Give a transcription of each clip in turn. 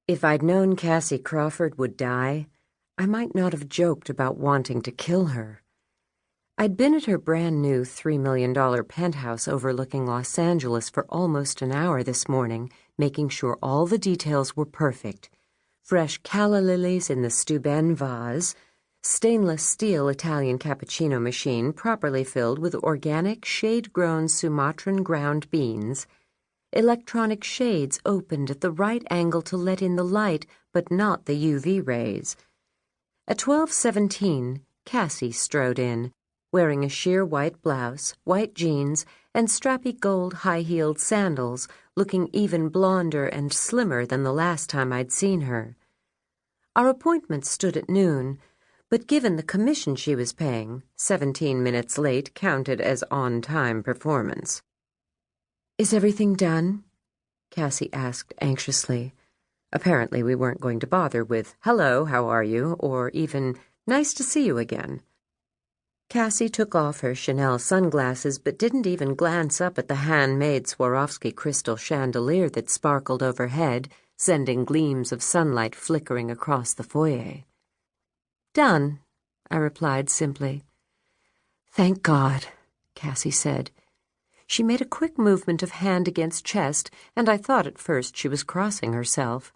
If I'd known Cassie Crawford would die, I might not have joked about wanting to kill her. I'd been at her brand-new $3 million penthouse overlooking Los Angeles for almost an hour this morning, making sure all the details were perfect. Fresh calla lilies in the Steuben vase, stainless steel Italian cappuccino machine properly filled with organic, shade-grown Sumatran ground beans, electronic shades opened at the right angle to let in the light but not the UV rays. At 12:17, Cassie strode in, wearing a sheer white blouse, white jeans, and strappy gold high-heeled sandals, looking even blonder and slimmer than the last time I'd seen her. Our appointment stood at noon, but given the commission she was paying, 17 minutes late counted as on-time performance. "Is everything done?" Cassie asked anxiously. Apparently we weren't going to bother with, "Hello, how are you?" or even, "Nice to see you again." Cassie took off her Chanel sunglasses but didn't even glance up at the handmade Swarovski crystal chandelier that sparkled overhead, sending gleams of sunlight flickering across the foyer. "Done," I replied simply. "Thank God," Cassie said. She made a quick movement of hand against chest, and I thought at first she was crossing herself.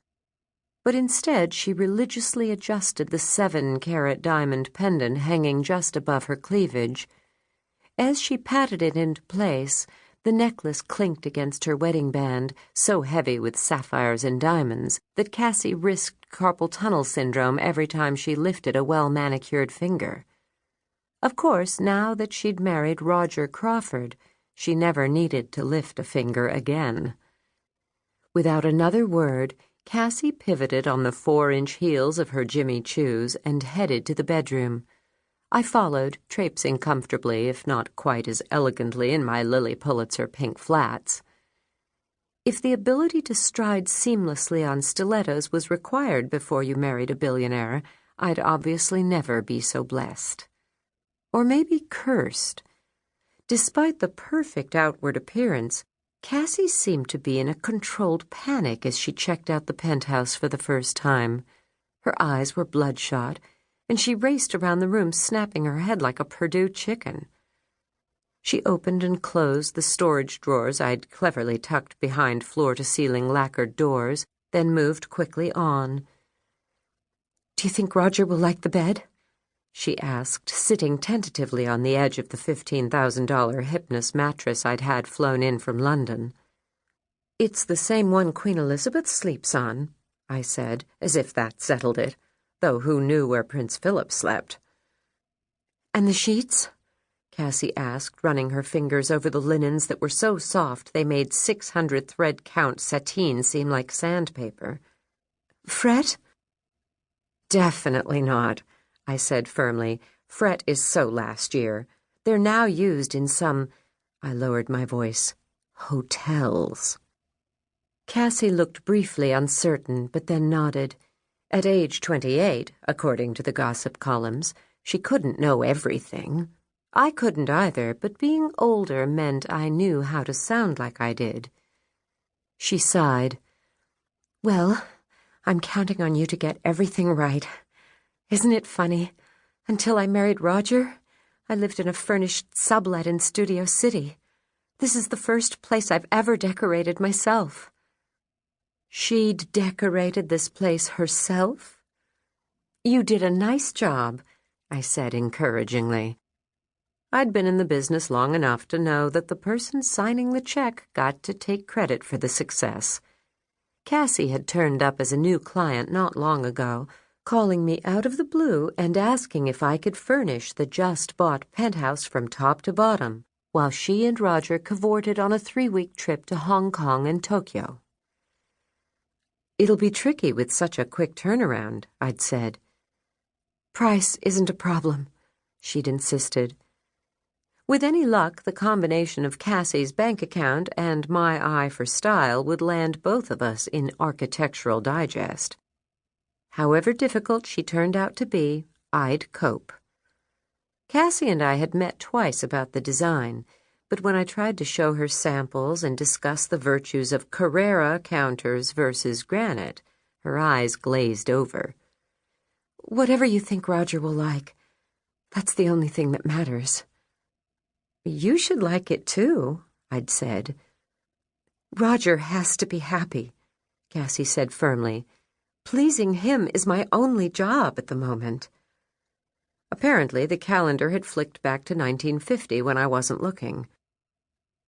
But instead she religiously adjusted the 7-carat diamond pendant hanging just above her cleavage. As she patted it into place, the necklace clinked against her wedding band, so heavy with sapphires and diamonds that Cassie risked carpal tunnel syndrome every time she lifted a well-manicured finger. Of course, now that she'd married Roger Crawford, she never needed to lift a finger again. Without another word, Cassie pivoted on the 4-inch heels of her Jimmy Choos and headed to the bedroom. I followed, traipsing comfortably, if not quite as elegantly, in my Lily Pulitzer pink flats. If the ability to stride seamlessly on stilettos was required before you married a billionaire, I'd obviously never be so blessed. Or maybe cursed. Despite the perfect outward appearance, Cassie seemed to be in a controlled panic as she checked out the penthouse for the first time. Her eyes were bloodshot, and she raced around the room snapping her head like a Purdue chicken. She opened and closed the storage drawers I'd cleverly tucked behind floor-to-ceiling lacquered doors, then moved quickly on. "Do you think Roger will like the bed?" she asked, sitting tentatively on the edge of the $15,000 Hypnos mattress I'd had flown in from London. "It's the same one Queen Elizabeth sleeps on," I said, as if that settled it, though who knew where Prince Philip slept. "And the sheets?" Cassie asked, running her fingers over the linens that were so soft they made 600 thread-count sateen seem like sandpaper. "Fret?" "Definitely not," I said firmly. "Fret is so last year. They're now used in some," I lowered my voice, "hotels." Cassie looked briefly uncertain, but then nodded. At age 28, according to the gossip columns, she couldn't know everything. I couldn't either, but being older meant I knew how to sound like I did. She sighed. "Well, I'm counting on you to get everything right. Isn't it funny? Until I married Roger, I lived in a furnished sublet in Studio City. This is the first place I've ever decorated myself." She'd decorated this place herself? "You did a nice job," I said encouragingly. I'd been in the business long enough to know that the person signing the check got to take credit for the success. Cassie had turned up as a new client not long ago, calling me out of the blue and asking if I could furnish the just-bought penthouse from top to bottom, while she and Roger cavorted on a 3-week trip to Hong Kong and Tokyo. "It'll be tricky with such a quick turnaround," I'd said. "Price isn't a problem," she'd insisted. With any luck, the combination of Cassie's bank account and my eye for style would land both of us in Architectural Digest. However difficult she turned out to be, I'd cope. Cassie and I had met twice about the design, but when I tried to show her samples and discuss the virtues of Carrara counters versus granite, Her eyes glazed over. "Whatever you think Roger will like, that's the only thing that matters." "You should like it, too," I'd said. "Roger has to be happy," Cassie said firmly. "Pleasing him is my only job at the moment." Apparently, the calendar had flicked back to 1950 when I wasn't looking.